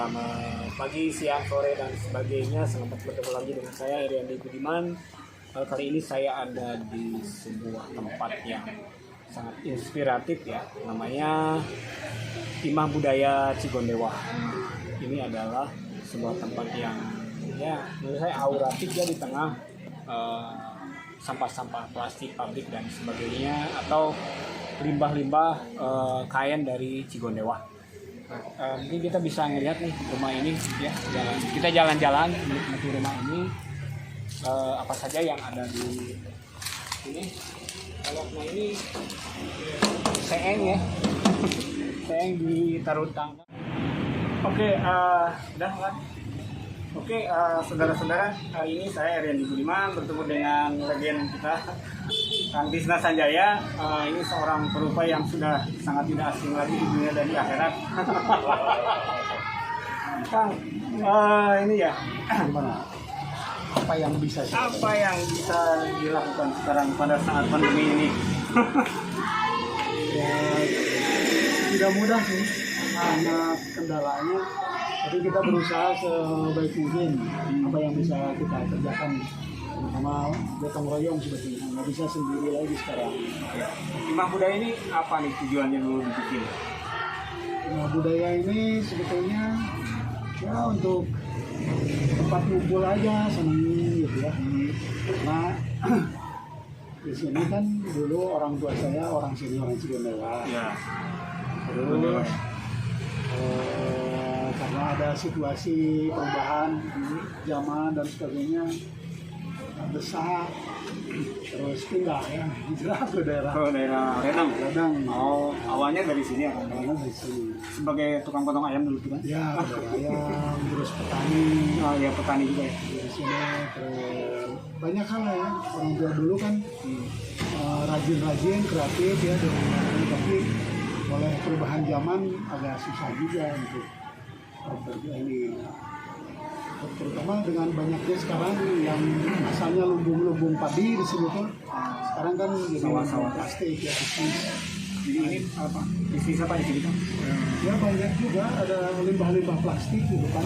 Selamat pagi, siang, sore, dan sebagainya. Selamat bertemu lagi dengan saya, Iriandi Budiman. Kali ini saya ada di sebuah tempat yang sangat inspiratif ya. Namanya Timah Budaya Cigondewa. Ini adalah sebuah tempat yang ya menurut saya auratif ya, di tengah sampah-sampah plastik, pabrik, dan sebagainya, atau limbah-limbah kain dari Cigondewa. Mungkin kita bisa ngelihat nih rumah ini ya, kita jalan-jalan menikmati rumah ini, apa saja yang ada di sini. Kalau rumah ini seeng ya, seeng ditaruh tangga. Oke, udah kan? Oke, saudara-saudara, hari ini saya Iriandi Budiman bertemu dengan legend kita, Kang Tisna Sanjaya. Ini seorang perupa yang sudah sangat tidak asing lagi di dunia dan di akhirat. Kang, ini ya, gimana? Apa yang bisa dilakukan sekarang pada saat pandemi ini? Ya, tidak mudah sih, karena kendalanya. Tapi kita berusaha sebaik mungkin apa yang bisa kita kerjakan, terutama gotong royong sebetulnya, nggak bisa sendiri lagi sekarang. Timah budaya ini apa nih tujuannya dulu dibikin? Nah, budaya ini sebetulnya ya untuk tempat ngumpul aja, seneng gitu ya. Karena di sini kan dulu orang tua saya orang sini, orang Cigondewa. Ya. Terus karena ada situasi perubahan zaman dan sebagainya, besar, terus pindah ya, hijrah ke daerah Renang. Renang. Oh, awalnya dari sini ya? Awalnya dari sini. Sebagai tukang potong ayam dulu kan? Ya, ada ayam, terus petani. Oh ya, petani juga ya. Dari sini, terus banyak hal ya. Orang tua dulu kan rajin-rajin, kreatif ya, tapi oleh perubahan zaman agak susah juga untuk ini, terutama dengan banyaknya sekarang yang asalnya lumbung-lumbung padi di sini tuh, sekarang kan jadi sawah-sawah plastik ya, bisnis. Jadi ini apa? Bisnis apa di sini kan? Ya banyak juga, ada limbah-limbah plastik gitu kan,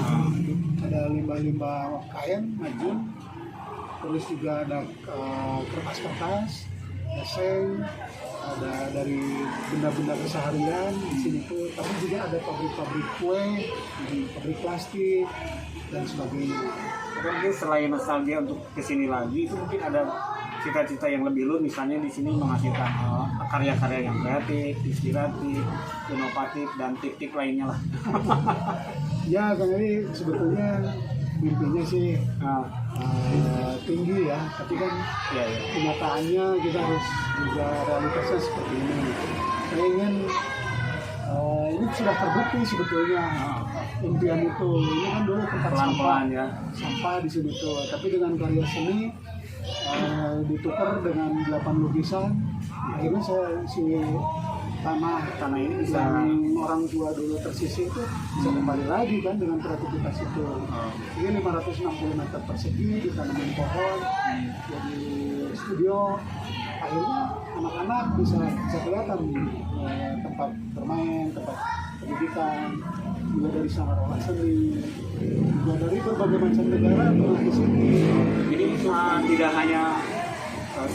ada limbah-limbah kain, majun, terus juga ada kertas-kertas, eseng, ada dari benda-benda keseharian di sini tuh, tapi juga ada pabrik-pabrik kue, pabrik plastik dan sebagainya. Mungkin selain nostalgia untuk kesini lagi, itu mungkin ada cita-cita yang lebih luas, misalnya di sini menghasilkan karya-karya yang kreatif, inspiratif, inovatif, dan tip-tip lainnya lah. Ya, Kang Eri, sebetulnya mimpinya sih tinggi ya, tapi kan Ya. kenyataannya kita harus juga realitasnya seperti ini. Saya ingin ini sudah terbukti sebetulnya impian itu. Ini kan dulu tempat Pelan-pelan ya. sampah di sini tuh, tapi dengan karya seni ditukar dengan 8 lukisan, akhirnya saya isi tanah ini bisa, yang orang tua dulu tersisih itu bisa kembali lagi kan dengan kreativitas itu. Ini 560 meter persegi ditanamin pohon, jadi studio. Akhirnya anak-anak bisa kelihatan tempat bermain, tempat pendidikan, juga dari sarana seni, juga dari berbagai macam negara pernah di sini. Jadi tidak hanya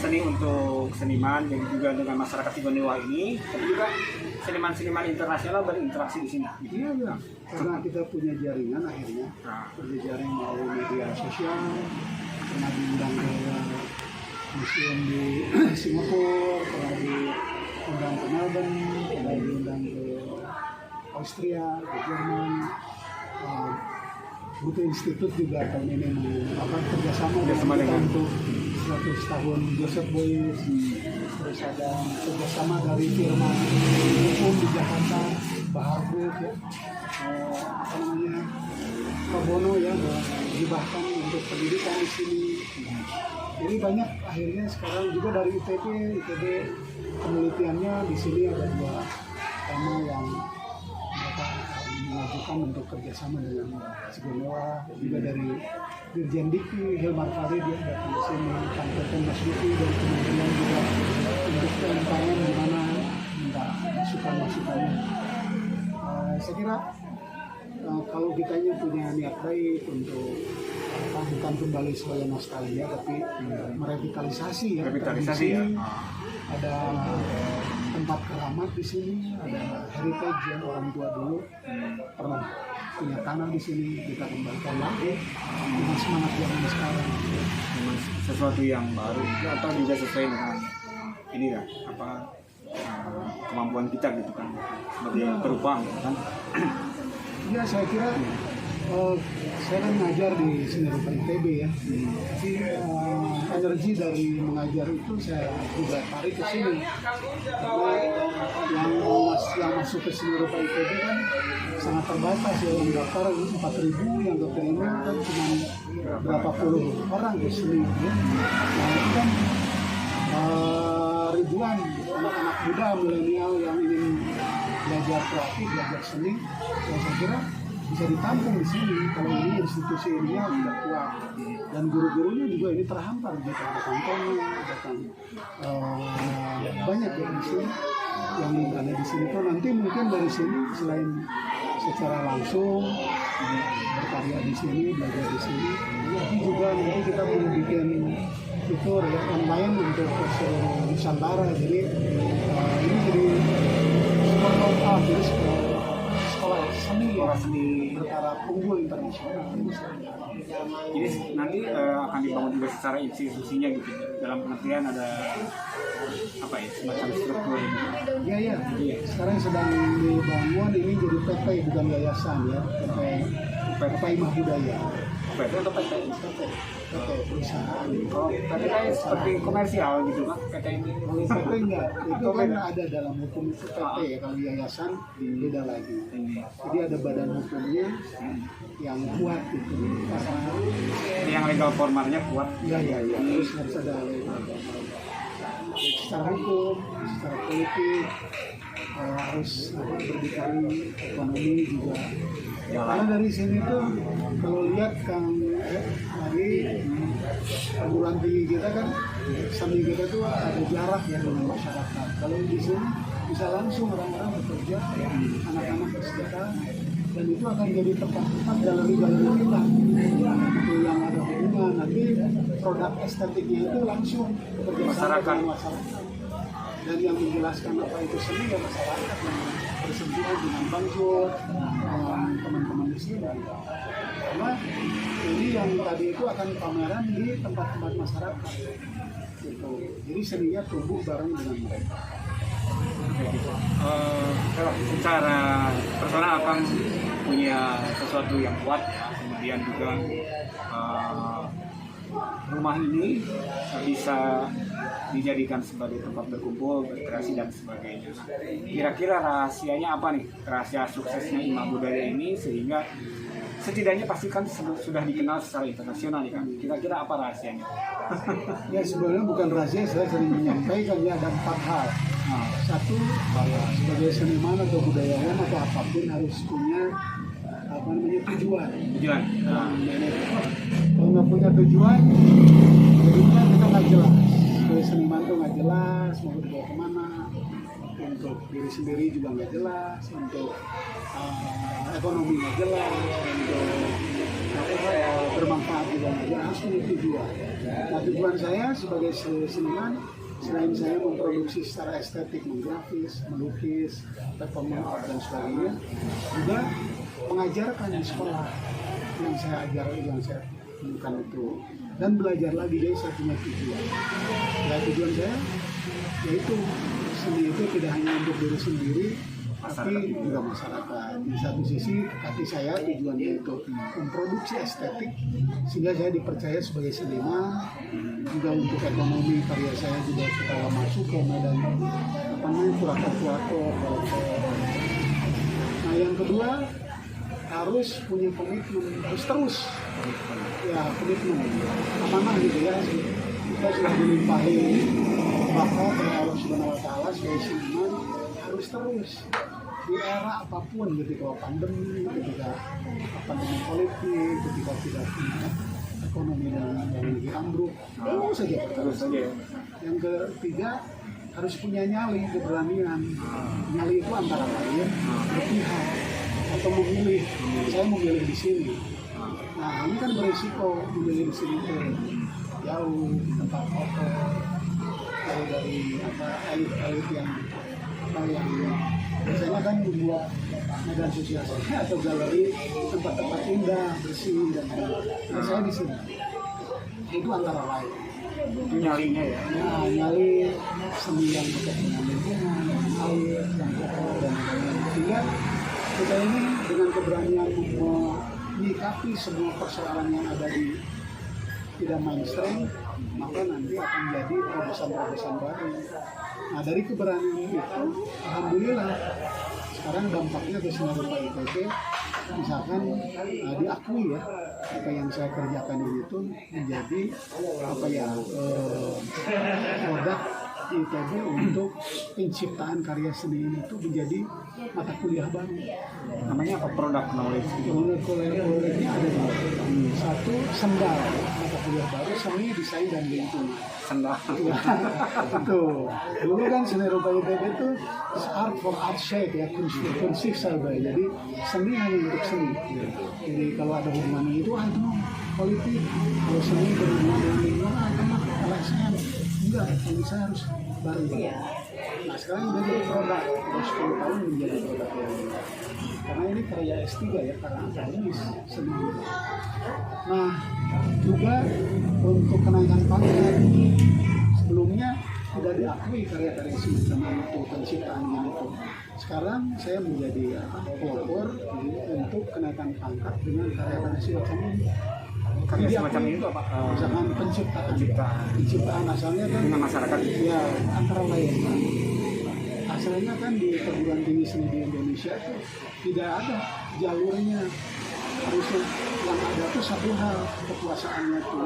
seni untuk seniman, jadi juga dengan masyarakat Cigondewa ini, tapi juga seniman-seniman internasional berinteraksi di sini. Iya, ya. Karena kita punya jaringan akhirnya, punya jaring melalui media sosial, pernah diundang ke museum di Singapura, pernah diundang ke Melbourne, pernah diundang ke Austria, ke Jerman. Butuh Institut juga tahun ini kerjasama dengan untuk 100 tahun Joseph Beuys, terus ada kerjasama dari firma hukum di Jakarta, Bahar Group ya, apa namanya, Pro Bono ya, dihibahkan untuk pendidikan di sini. Jadi banyak akhirnya sekarang juga dari ITB penelitiannya di sini ada 2 tema yang mereka mengajukan untuk kerjasama dengan Cigondewa, juga dari Dirjen Dikti Hilmar Farid dia datang ke sini, kantor Mas Duki dari kementerian juga untuk UMKM gimana minta masukannya. Saya kira kalau kitanya punya niat baik untuk bukan kembali sebagai nostalgia tapi merevitalisasi ya. Revitalisasi ya. Ada tempat keramat di sini, ada heritage yang orang tua dulu pernah punya tanah di sini, kita kembalikan lagi dengan semangat zaman sekarang. Memang sesuatu yang baru atau juga sesuai dengan ini ya, apa kemampuan kita gitu kan sebagai perubahan kan. Ya saya kira saya kan mengajar di seni rupa ITB ya. Jadi energi dari mengajar itu saya juga tarik ke sini. Karena yang masuk ke seni rupa ITB kan sangat terbatas ya, yang daftar 4.000, yang keterima kan cuma berapa puluh orang di sini ya. Nah itu kan ribuan anak-anak muda milenial yang ingin belajar kreatif, belajar seni, saya kira bisa ditampung di sini kalau ini institusi ini sudah kuat dan guru-gurunya juga ini terhampar datang banyak ya di sini yang ada di sini tuh nanti mungkin dari sini selain secara langsung berkarya di sini, belajar di sini, tapi juga nanti kita mau bikin itu ya online untuk seluruh Nusantara. Jadi ini jadi sekolah jadi sekolah seni ya, seni bertaraf unggul internasional. Jadi nanti akan dibangun juga secara institusinya gitu. Dalam pengertian ada apa ya, semacam struktur ini. Iya. Sekarang sedang dibangun ini jadi PT bukan yayasan ya, PT Imah Budaya. PT atau PT? PT perusahaan. Oh, PT kayak seperti komersial gitu kan? PT ini. Kalau PT enggak, itu kan ada dalam hukum itu PT ya, kalau yayasan beda lagi. Jadi ada badan hukumnya yang kuat gitu. Yang legal formalnya kuat. Iya. Terus harus ada secara hukum, secara politik, harus berdikari ekonomi juga. Ya, karena dari sini tuh kalau lihat Kang tadi perguruan tinggi kita kan seni kita tuh ada jarak ya dengan masyarakat. Kalau di sini bisa langsung orang-orang bekerja, anak-anak kita, dan itu akan jadi tempat-tempat galeri-galeri kita itu yang ada hubungan nanti produk estetiknya itu langsung bekerja sama dengan masyarakat. Dan yang menjelaskan apa itu seni ya masyarakat yang bersentuhan dengan Bang Zul, teman-teman di sini. Karena ini yang tadi itu akan pameran di tempat-tempat masyarakat. Gitu. Jadi seninya tumbuh bareng dengan mereka. Secara personal akan punya sesuatu yang kuat ya, kemudian juga rumah ini bisa dijadikan sebagai tempat berkumpul, berkreasi dan sebagainya. Kira-kira rahasianya apa nih? Rahasia suksesnya Imah Budaya ini sehingga setidaknya pastikan sudah dikenal secara internasional ya kan? Kira-kira apa rahasianya? Ya sebenarnya bukan rahasia, saya sering menyampaikan ya ada 4 hal. Satu, sebagai seniman atau budayawan atau apapun harus punya tujuan. Kalau nggak punya tujuan, jadinya kita nggak jelas. Sebagai seniman tuh nggak jelas mau dibawa kemana. Untuk diri sendiri juga nggak jelas. Untuk ekonomi nggak jelas. Untuk bermanfaat juga nggak jelas. Harus punya tujuan. Nah tujuan saya sebagai seniman, selain saya memproduksi secara estetik, menggrafis, melukis, performance art dan sebagainya, juga mengajarkan di sekolah yang saya ajar, yang saya temukan itu, dan belajar lagi. Jadi saya punya tujuan. Nah tujuan saya yaitu seni itu tidak hanya untuk diri sendiri, tapi juga masyarakat. Di satu sisi hati saya tujuannya itu memproduksi estetik sehingga saya dipercaya sebagai seniman, juga untuk ekonomi karya saya juga supaya masuk ke medan kurator. Nah yang kedua harus punya komitmen, harus terus ya komitmen amanah gitu ya. Kita sudah dilimpahi bakat dari Allah Subhanahu Wa Taala sebagai seniman, harus terus di era apapun, ketika pandemi, ketika pandemi politik, ketika tidak punya ekonomi yang lagi ambruk, terus saja. Yang ketiga harus punya nyali, keberanian. Nyali itu antara lain berpihak atau memilih, saya memilih di sini. Nah ini kan berisiko memilih di sini tuh jauh tempat kotor, jauh dari elit-elit yang biasanya kan membuat medan sosial atau galeri tempat-tempat indah, bersih dan nah, saya di sini. Itu antara lain. Itu nyalinya ya. Nah, nyali seni yang dekat dengan lingkungan, air, dan kotor dan lain-lain. Sehingga kita ini dengan keberanian menyikapi semua persoalan yang ada di tidak mainstream, maka nanti akan jadi terobosan-terobosan baru. Nah dari keberanian itu, alhamdulillah sekarang dampaknya ke Seni Rupa ITB, misalkan diakui ya apa yang saya kerjakan ini itu menjadi produk ITB untuk penciptaan karya seni ini itu menjadi mata kuliah baru. Namanya apa, produk knowledge? Kuliah-kuliahnya ada dua. Satu sendal, mata kuliah baru seni, desain dan lingkungan. Sendal. Tuh, dulu kan Seni Rupa ITB itu art for art shape ya, kunsif saja. Jadi seni hanya untuk seni. Jadi kalau ada hubungannya itu politik, kalau seni berhubungan dengan lingkungan, LSM. Enggak, ini saya harus baru. Nah sekarang udah jadi produk, udah 10 tahun menjadi produk yang karena ini karya S3 ya, karena akademis seni. Nah juga untuk kenaikan pangkat, sebelumnya tidak diakui karya-karya semacam itu, penciptaannya itu. Sekarang saya menjadi pelopor untuk kenaikan pangkat dengan karya-karya semacam ini. Karya semacam itu apa? Misalkan penciptaan asalnya kan dengan masyarakat. Ya antara lain asalnya kan di perguruan tinggi seni di Indonesia itu tidak ada jalurnya, harusnya yang ada itu satu hal, kekuasaannya itu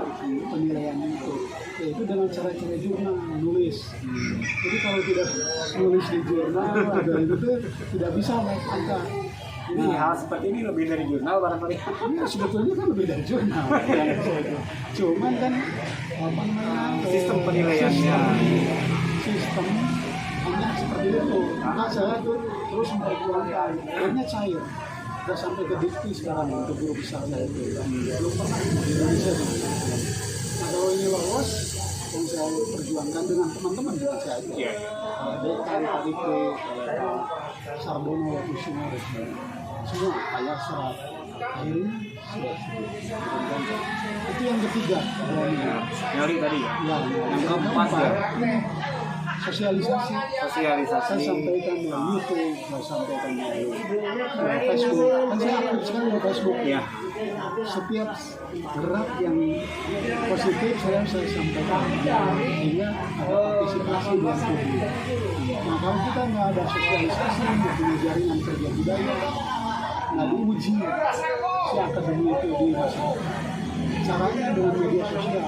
penilaiannya itu yaitu dengan cara-cara jurnal nulis. Jadi kalau tidak nulis di jurnal ada itu tuh tidak bisa naik angka. Ini hal seperti ini lebih dari jurnal barangkali. Ini sebetulnya kan lebih dari jurnal. Cuman kan apa namanya sistem penilaiannya, sistem hanya seperti itu. Maka saya tuh terus memperjuangkan, akhirnya cair. Sudah sampai ke dikti sekarang untuk guru besar saya itu. Belum pernah di Indonesia. Nah kalau ini lolos, yang saya perjuangkan dengan teman-teman juga saya aja. Dekan, Kadike, Sarbono, Kusuma, semua kayak serat. Akhirnya itu yang ketiga. Nyali tadi ya. Yang keempat ya. Sosialisasi. Sosialisasi. Saya sampaikan di YouTube, saya sampaikan di Facebook. Kan saya aktif sekali di Facebook. Ya. Setiap gerak yang positif saya sampaikan, sehingga ada partisipasi dan publik. Nah kalau kita nggak ada sosialisasi, nggak punya jaringan kerja budaya, nggak diuji si akademi itu di masyarakat. Caranya dengan media sosial.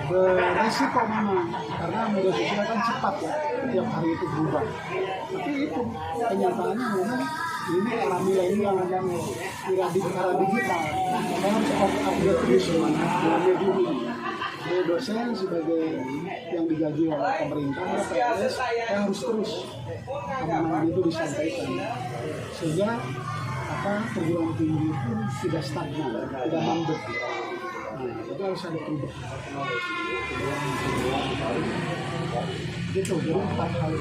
Beresiko memang karena media sosial kan cepat ya, tiap hari itu berubah. Tapi itu kenyataannya memang ini era milenial yang era digital. Saya harus update terus dengan media ini. Sebagai dosen, sebagai yang digaji oleh pemerintah, PNS, saya harus terus amanah itu disampaikan sehingga perguruan tinggi itu tidak stagnan, tidak mandek. Nah, itu harus ada perubahan. Gitu, jadi 4 hal.